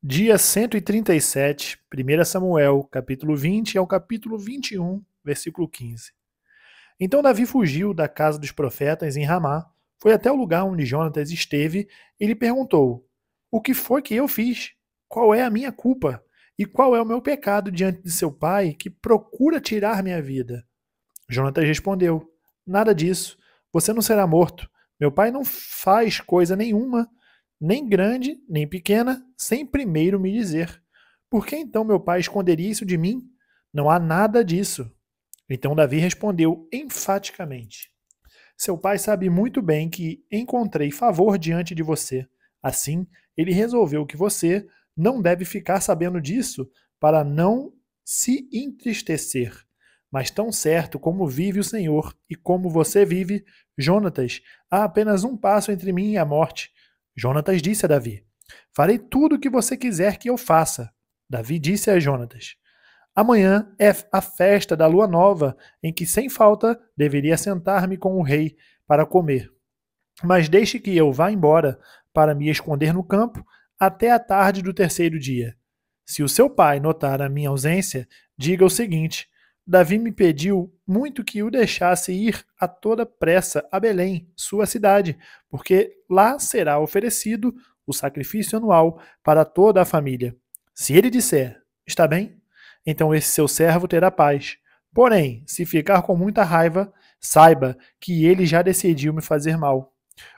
Dia 137, 1 Samuel, capítulo 20 ao capítulo 21, versículo 15. Então Davi fugiu da casa dos profetas em Ramá, foi até o lugar onde Jonatas esteve e lhe perguntou: O que foi que eu fiz? Qual é a minha culpa? E qual é o meu pecado diante de seu pai que procura tirar minha vida? Jonatas respondeu: Nada disso. Você não será morto. Meu pai não faz coisa nenhuma, nem grande, nem pequena, sem primeiro me dizer. Por que então meu pai esconderia isso de mim? Não há nada disso. Então Davi respondeu enfaticamente: Seu pai sabe muito bem que encontrei favor diante de você. Assim, ele resolveu que você não deve ficar sabendo disso para não se entristecer. Mas tão certo como vive o Senhor e como você vive, Jonatas, há apenas um passo entre mim e a morte. Jonatas disse a Davi: Farei tudo o que você quiser que eu faça. Davi disse a Jonatas: Amanhã é a festa da lua nova, em que sem falta deveria sentar-me com o rei para comer. Mas deixe que eu vá embora para me esconder no campo até a tarde do terceiro dia. Se o seu pai notar a minha ausência, diga o seguinte: Davi me pediu muito que o deixasse ir a toda pressa a Belém, sua cidade, porque lá será oferecido o sacrifício anual para toda a família. Se ele disser, está bem, então esse seu servo terá paz. Porém, se ficar com muita raiva, saiba que ele já decidiu me fazer mal.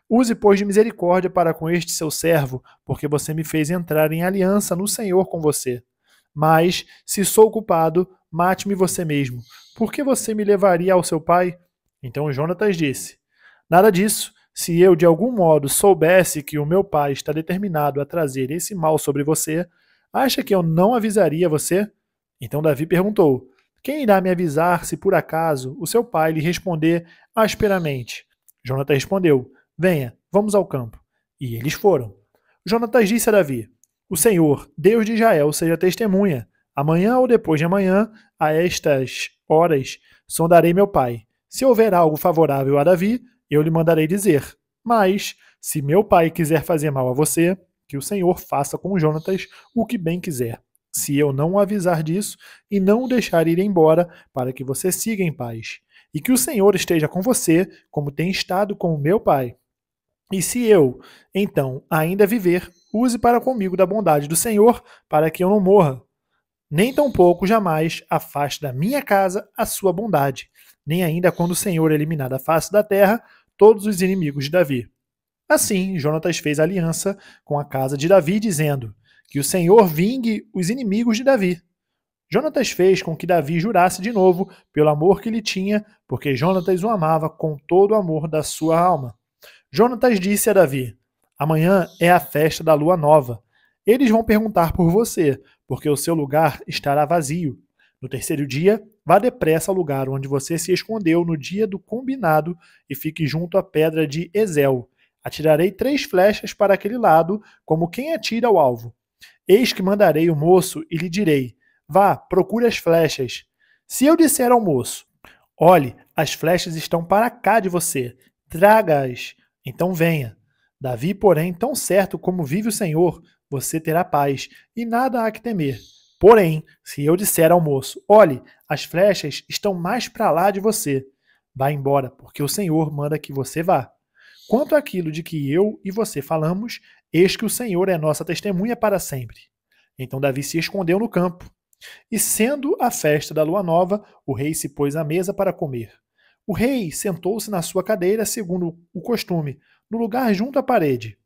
Use, pois, de misericórdia para com este seu servo, porque você me fez entrar em aliança no Senhor com você. Mas, se sou culpado, mate-me você mesmo. Por que você me levaria ao seu pai? Então Jonatas disse: Nada disso. Se eu de algum modo soubesse que o meu pai está determinado a trazer esse mal sobre você, acha que eu não avisaria você? Então Davi perguntou: Quem irá me avisar se por acaso o seu pai lhe responder asperamente? Jonatas respondeu: Venha, vamos ao campo. E eles foram. Jonatas disse a Davi: O Senhor, Deus de Israel, seja testemunha. Amanhã ou depois de amanhã, a estas horas, sondarei meu pai. Se houver algo favorável a Davi, eu lhe mandarei dizer. Mas, se meu pai quiser fazer mal a você, que o Senhor faça com Jonatas o que bem quiser. Se eu não o avisar disso e não o deixar ir embora, para que você siga em paz. E que o Senhor esteja com você, como tem estado com o meu pai. E se eu, então, ainda viver, use para comigo da bondade do Senhor, para que eu não morra. Nem tampouco jamais afaste da minha casa a sua bondade, nem ainda quando o Senhor eliminar da face da terra todos os inimigos de Davi. Assim, Jonatas fez aliança com a casa de Davi, dizendo: Que o Senhor vingue os inimigos de Davi. Jonatas fez com que Davi jurasse de novo pelo amor que lhe tinha, porque Jonatas o amava com todo o amor da sua alma. Jonatas disse a Davi: Amanhã é a festa da lua nova. Eles vão perguntar por você, porque o seu lugar estará vazio. No terceiro dia, vá depressa ao lugar onde você se escondeu no dia do combinado e fique junto à pedra de Ezel. Atirarei 3 flechas para aquele lado, como quem atira ao alvo. Eis que mandarei o moço e lhe direi: Vá, procure as flechas. Se eu disser ao moço: Olhe, as flechas estão para cá de você, traga-as, então venha. Davi, porém, tão certo como vive o Senhor, você terá paz, e nada há que temer. Porém, se eu disser ao moço: Olhe, as flechas estão mais para lá de você, vá embora, porque o Senhor manda que você vá. Quanto àquilo de que eu e você falamos, eis que o Senhor é nossa testemunha para sempre. Então Davi se escondeu no campo. E sendo a festa da lua nova, o rei se pôs à mesa para comer. O rei sentou-se na sua cadeira, segundo o costume, no lugar junto à parede.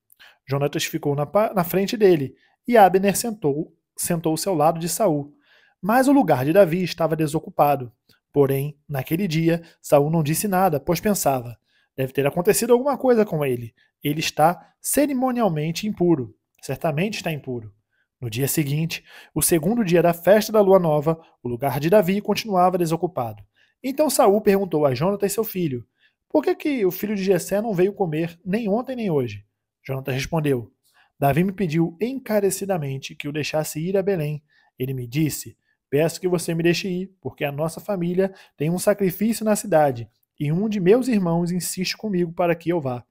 Jonatas ficou na frente dele, e Abner sentou-se ao lado de Saul. Mas o lugar de Davi estava desocupado. Porém, naquele dia, Saul não disse nada, pois pensava: deve ter acontecido alguma coisa com ele. Ele está cerimonialmente impuro. Certamente está impuro. No dia seguinte, o segundo dia da festa da lua nova, o lugar de Davi continuava desocupado. Então Saul perguntou a Jonatas, seu filho: Por que o filho de Jessé não veio comer nem ontem nem hoje? Jonatas respondeu: Davi me pediu encarecidamente que o deixasse ir a Belém. Ele me disse: Peço que você me deixe ir, porque a nossa família tem um sacrifício na cidade, e um de meus irmãos insiste comigo para que eu vá.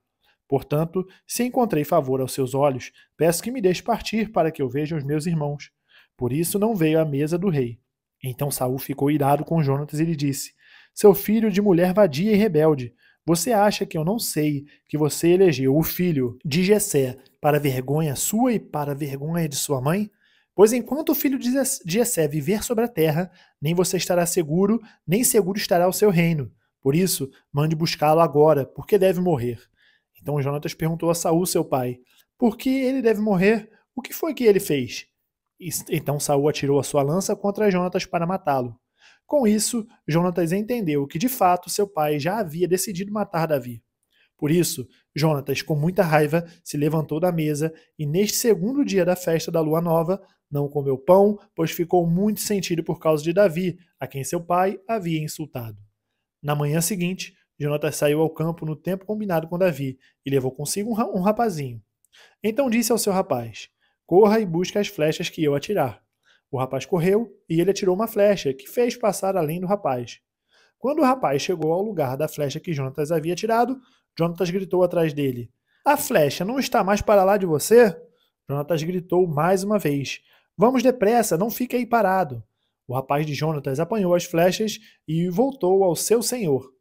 Portanto, se encontrei favor aos seus olhos, peço que me deixe partir para que eu veja os meus irmãos. Por isso não veio à mesa do rei. Então Saul ficou irado com Jonatas e lhe disse: Seu filho de mulher vadia e rebelde, você acha que eu não sei que você elegeu o filho de Jessé para vergonha sua e para vergonha de sua mãe? Pois enquanto o filho de Jessé viver sobre a terra, nem você estará seguro, nem seguro estará o seu reino. Por isso, mande buscá-lo agora, porque deve morrer. Então Jonatas perguntou a Saul, seu pai: Por que ele deve morrer? O que foi que ele fez? Então Saul atirou a sua lança contra Jonatas para matá-lo. Com isso, Jonatas entendeu que de fato seu pai já havia decidido matar Davi. Por isso, Jonatas, com muita raiva, se levantou da mesa e, neste segundo dia da festa da lua nova, não comeu pão, pois ficou muito sentido por causa de Davi, a quem seu pai havia insultado. Na manhã seguinte, Jonatas saiu ao campo no tempo combinado com Davi e levou consigo um rapazinho. Então disse ao seu rapaz: Corra e busque as flechas que eu atirar. O rapaz correu e ele atirou uma flecha que fez passar além do rapaz. Quando o rapaz chegou ao lugar da flecha que Jonatas havia tirado, Jonatas gritou atrás dele: A flecha não está mais para lá de você? Jonatas gritou mais uma vez: Vamos depressa, não fique aí parado. O rapaz de Jonatas apanhou as flechas e voltou ao seu senhor.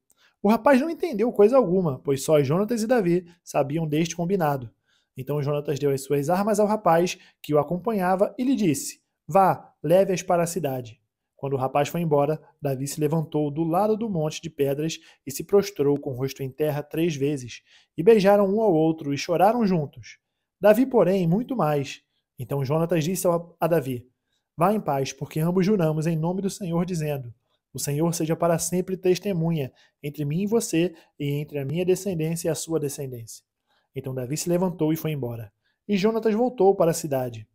O rapaz não entendeu coisa alguma, pois só Jonatas e Davi sabiam deste combinado. Então Jonatas deu as suas armas ao rapaz que o acompanhava e lhe disse: Vá, leve-as para a cidade. Quando o rapaz foi embora, Davi se levantou do lado do monte de pedras e se prostrou com o rosto em terra 3 vezes, e beijaram um ao outro e choraram juntos. Davi, porém, muito mais. Então Jonatas disse a Davi: Vá em paz, porque ambos juramos em nome do Senhor, dizendo: O Senhor seja para sempre testemunha entre mim e você, e entre a minha descendência e a sua descendência. Então Davi se levantou e foi embora. E Jonatas voltou para a cidade.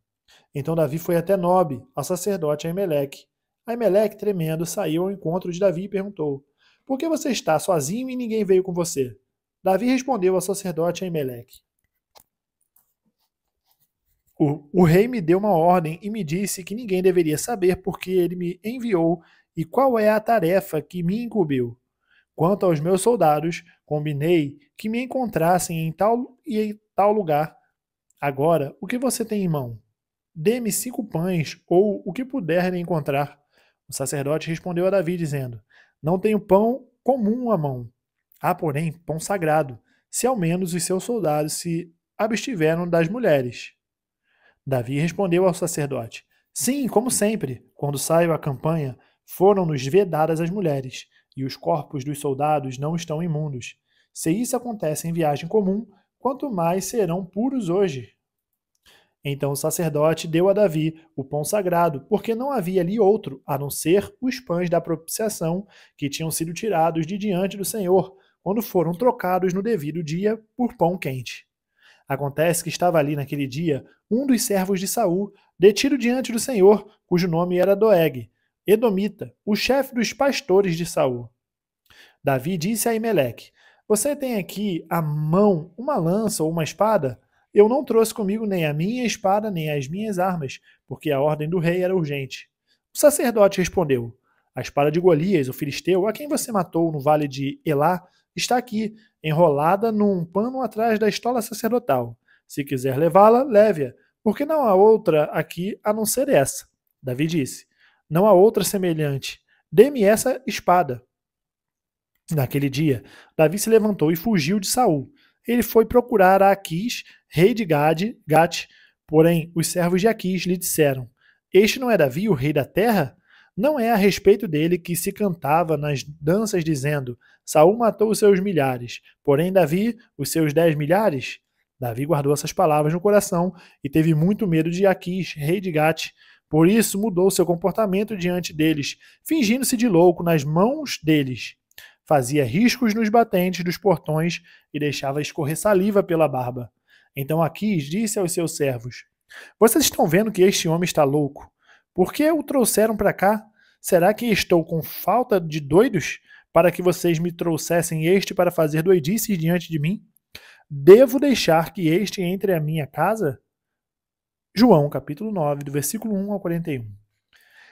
Então Davi foi até Nobe, ao sacerdote Aimeleque. Aimeleque, tremendo, saiu ao encontro de Davi e perguntou: Por que você está sozinho e ninguém veio com você? Davi respondeu ao sacerdote Aimeleque: O rei me deu uma ordem e me disse que ninguém deveria saber porque ele me enviou e qual é a tarefa que me incumbiu. Quanto aos meus soldados, combinei que me encontrassem em tal lugar. Agora, o que você tem em mão? Dê-me 5 pães, ou o que puderem encontrar. O sacerdote respondeu a Davi, dizendo: Não tenho pão comum à mão. Há, porém, pão sagrado, se ao menos os seus soldados se abstiveram das mulheres. Davi respondeu ao sacerdote: Sim, como sempre, quando saio à campanha, foram-nos vedadas as mulheres, e os corpos dos soldados não estão imundos. Se isso acontece em viagem comum, quanto mais serão puros hoje. Então o sacerdote deu a Davi o pão sagrado, porque não havia ali outro, a não ser os pães da propiciação, que tinham sido tirados de diante do Senhor, quando foram trocados no devido dia por pão quente. Acontece que estava ali naquele dia um dos servos de Saul, detido diante do Senhor, cujo nome era Doeg, edomita, o chefe dos pastores de Saul. Davi disse a Aimeleque: Você tem aqui à mão uma lança ou uma espada? Eu não trouxe comigo nem a minha espada nem as minhas armas, porque a ordem do rei era urgente. O sacerdote respondeu: A espada de Golias, o filisteu, a quem você matou no vale de Elá, está aqui, enrolada num pano atrás da estola sacerdotal. Se quiser levá-la, leve-a, porque não há outra aqui a não ser essa. Davi disse: Não há outra semelhante. Dê-me essa espada. Naquele dia, Davi se levantou e fugiu de Saul. Ele foi procurar a Aquis, rei de Gate, porém os servos de Aquis lhe disseram: Este não é Davi, o rei da terra? Não é a respeito dele que se cantava nas danças dizendo: Saul matou os seus milhares, porém Davi os seus 10 milhares? Davi guardou essas palavras no coração e teve muito medo de Aquis, rei de Gate. Por isso mudou seu comportamento diante deles, fingindo-se de louco nas mãos deles. Fazia riscos nos batentes dos portões e deixava escorrer saliva pela barba. Então Aquis disse aos seus servos: Vocês estão vendo que este homem está louco? Por que o trouxeram para cá? Será que estou com falta de doidos para que vocês me trouxessem este para fazer doidices diante de mim? Devo deixar que este entre a minha casa? João, capítulo 9, do versículo 1 ao 41.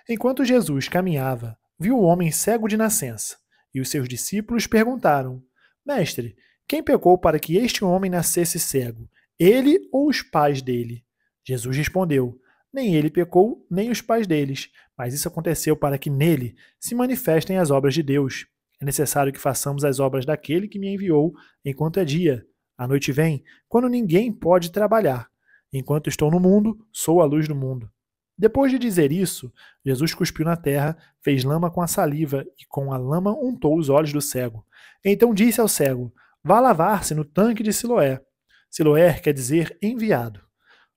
Enquanto Jesus caminhava, viu o homem cego de nascença. E os seus discípulos perguntaram: Mestre, Quem pecou para que este homem nascesse cego? Ele ou os pais dele? Jesus respondeu: Nem ele pecou, nem os pais deles, mas isso aconteceu para que nele se manifestem as obras de Deus. É necessário que façamos as obras daquele que me enviou enquanto é dia. A noite vem, quando ninguém pode trabalhar. Enquanto estou no mundo, sou a luz do mundo. Depois de dizer isso, Jesus cuspiu na terra, fez lama com a saliva e com a lama untou os olhos do cego. Então disse ao cego: Vá lavar-se no tanque de Siloé. Siloé quer dizer enviado.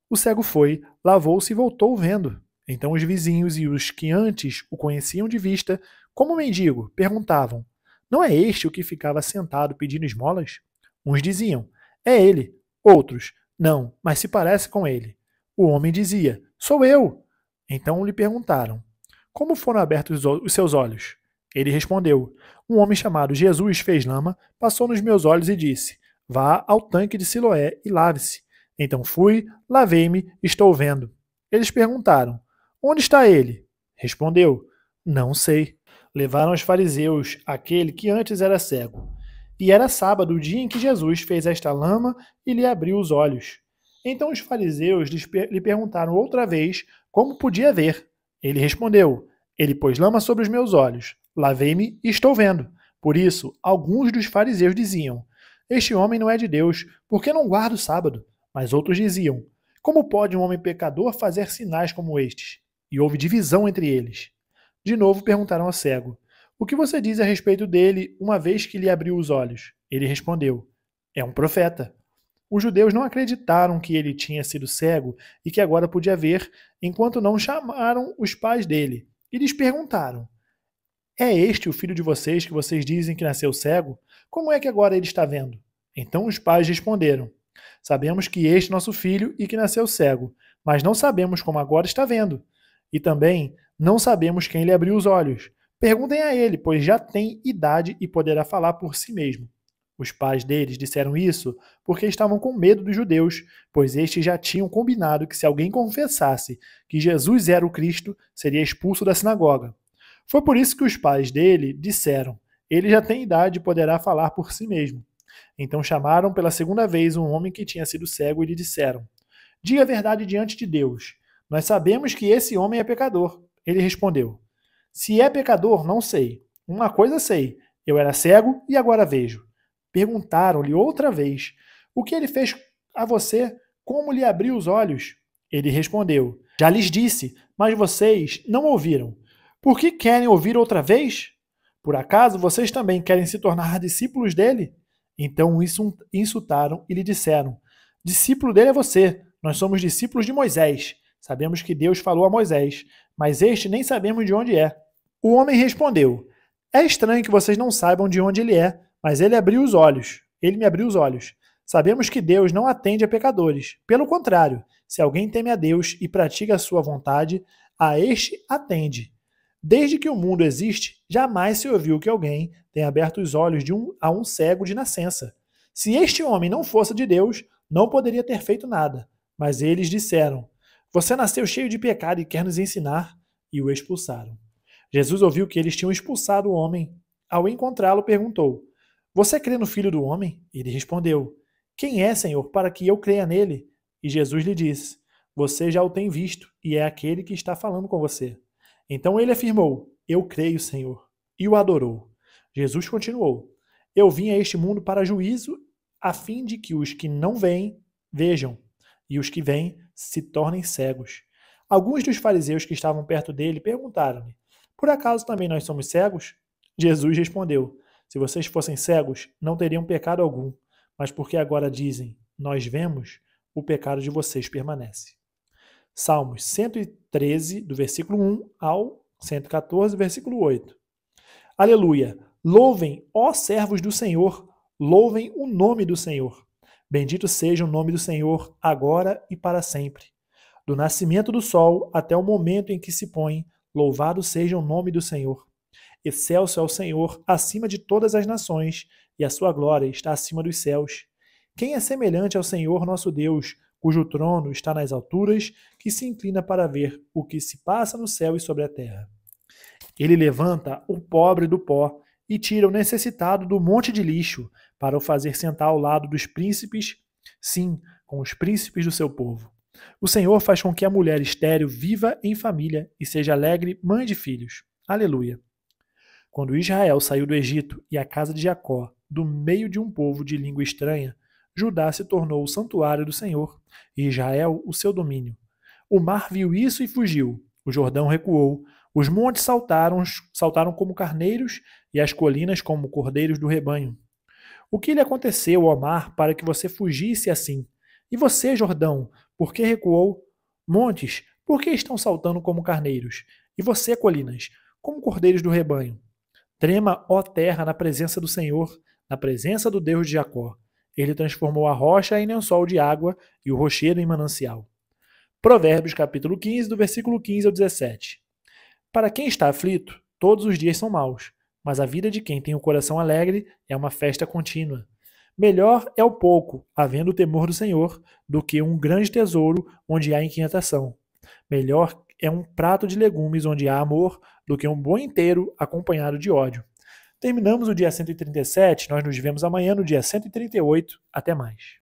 O cego foi, lavou-se e voltou vendo. Então os vizinhos e os que antes o conheciam de vista, como mendigo, perguntavam: Não é este o que ficava sentado pedindo esmolas? Uns diziam: É ele. Outros: Não, mas se parece com ele. O homem dizia: Sou eu. Então lhe perguntaram: Como foram abertos os seus olhos? Ele respondeu: Um homem chamado Jesus fez lama, passou nos meus olhos e disse: Vá ao tanque de Siloé e lave-se. Então fui, lavei-me, estou vendo. Eles perguntaram: Onde está ele? Respondeu: Não sei. Levaram aos fariseus aquele que antes era cego. E era sábado, o dia em que Jesus fez esta lama e lhe abriu os olhos. Então os fariseus lhe perguntaram outra vez como podia ver. Ele respondeu: Ele pôs lama sobre os meus olhos. Lavei-me e estou vendo. Por isso, alguns dos fariseus diziam: Este homem não é de Deus, porque não guarda o sábado. Mas outros diziam: Como pode um homem pecador fazer sinais como estes? E houve divisão entre eles. De novo perguntaram ao cego: O que você diz a respeito dele, uma vez que lhe abriu os olhos? Ele respondeu: É um profeta. Os judeus não acreditaram que ele tinha sido cego e que agora podia ver, enquanto não chamaram os pais dele. E lhes perguntaram: É este o filho de vocês que vocês dizem que nasceu cego? Como é que agora ele está vendo? Então os pais responderam: Sabemos que este é nosso filho e que nasceu cego, mas não sabemos como agora está vendo. E também não sabemos quem lhe abriu os olhos. Perguntem a ele, pois já tem idade e poderá falar por si mesmo. Os pais deles disseram isso porque estavam com medo dos judeus, pois estes já tinham combinado que se alguém confessasse que Jesus era o Cristo, seria expulso da sinagoga. Foi por isso que os pais dele disseram: Ele já tem idade e poderá falar por si mesmo. Então chamaram pela segunda vez um homem que tinha sido cego e lhe disseram: Diga a verdade diante de Deus. Nós sabemos que esse homem é pecador. Ele respondeu: Se é pecador, não sei. Uma coisa sei: eu era cego e agora vejo. Perguntaram-lhe outra vez: O que ele fez a você? Como lhe abriu os olhos? Ele respondeu: Já lhes disse, mas vocês não ouviram. Por que querem ouvir outra vez? Por acaso vocês também querem se tornar discípulos dele? Então insultaram e lhe disseram: Discípulo dele é você, nós somos discípulos de Moisés. Sabemos que Deus falou a Moisés, mas este nem sabemos de onde é. O homem respondeu: É estranho que vocês não saibam de onde ele é, mas ele abriu os olhos. Ele me abriu os olhos. Sabemos que Deus não atende a pecadores. Pelo contrário, se alguém teme a Deus e pratica a sua vontade, a este atende. Desde que o mundo existe, jamais se ouviu que alguém tenha aberto os olhos a um cego de nascença. Se este homem não fosse de Deus, não poderia ter feito nada. Mas eles disseram: Você nasceu cheio de pecado e quer nos ensinar? E o expulsaram. Jesus ouviu que eles tinham expulsado o homem. Ao encontrá-lo, perguntou: Você crê no Filho do Homem? Ele respondeu: Quem é, Senhor, para que eu creia nele? E Jesus lhe disse: Você já o tem visto, e é aquele que está falando com você. Então ele afirmou: Eu creio, Senhor, e o adorou. Jesus continuou: Eu vim a este mundo para juízo, a fim de que os que não veem, vejam, e os que veem se tornem cegos. Alguns dos fariseus que estavam perto dele perguntaram-lhe: Por acaso também nós somos cegos? Jesus respondeu: Se vocês fossem cegos, não teriam pecado algum, mas porque agora dizem: Nós vemos, o pecado de vocês permanece. Salmos 113, do versículo 1 ao 114, versículo 8. Aleluia! Louvem, ó servos do Senhor, louvem o nome do Senhor. Bendito seja o nome do Senhor, agora e para sempre. Do nascimento do sol até o momento em que se põe, louvado seja o nome do Senhor. Excelso é o Senhor acima de todas as nações, e a sua glória está acima dos céus. Quem é semelhante ao Senhor nosso Deus, cujo trono está nas alturas, que se inclina para ver o que se passa no céu e sobre a terra? Ele levanta o pobre do pó e tira o necessitado do monte de lixo, para o fazer sentar ao lado dos príncipes, sim, com os príncipes do seu povo. O Senhor faz com que a mulher estéril viva em família e seja alegre mãe de filhos. Aleluia. Quando Israel saiu do Egito e a casa de Jacó, do meio de um povo de língua estranha, Judá se tornou o santuário do Senhor, e Israel o seu domínio. O mar viu isso e fugiu, o Jordão recuou, os montes saltaram como carneiros e as colinas como cordeiros do rebanho. O que lhe aconteceu, ó mar, para que você fugisse assim? E você, Jordão, por que recuou? Montes, por que estão saltando como carneiros? E você, colinas, como cordeiros do rebanho? Trema, ó terra, na presença do Senhor, na presença do Deus de Jacó. Ele transformou a rocha em lençol de água e o rochedo em manancial. Provérbios capítulo 15, do versículo 15 ao 17. Para quem está aflito, todos os dias são maus, mas a vida de quem tem o coração alegre é uma festa contínua. Melhor é o pouco, havendo o temor do Senhor, do que um grande tesouro onde há inquietação. Melhor é um prato de legumes onde há amor do que um boi inteiro acompanhado de ódio. Terminamos o dia 137, nós nos vemos amanhã no dia 138. Até mais.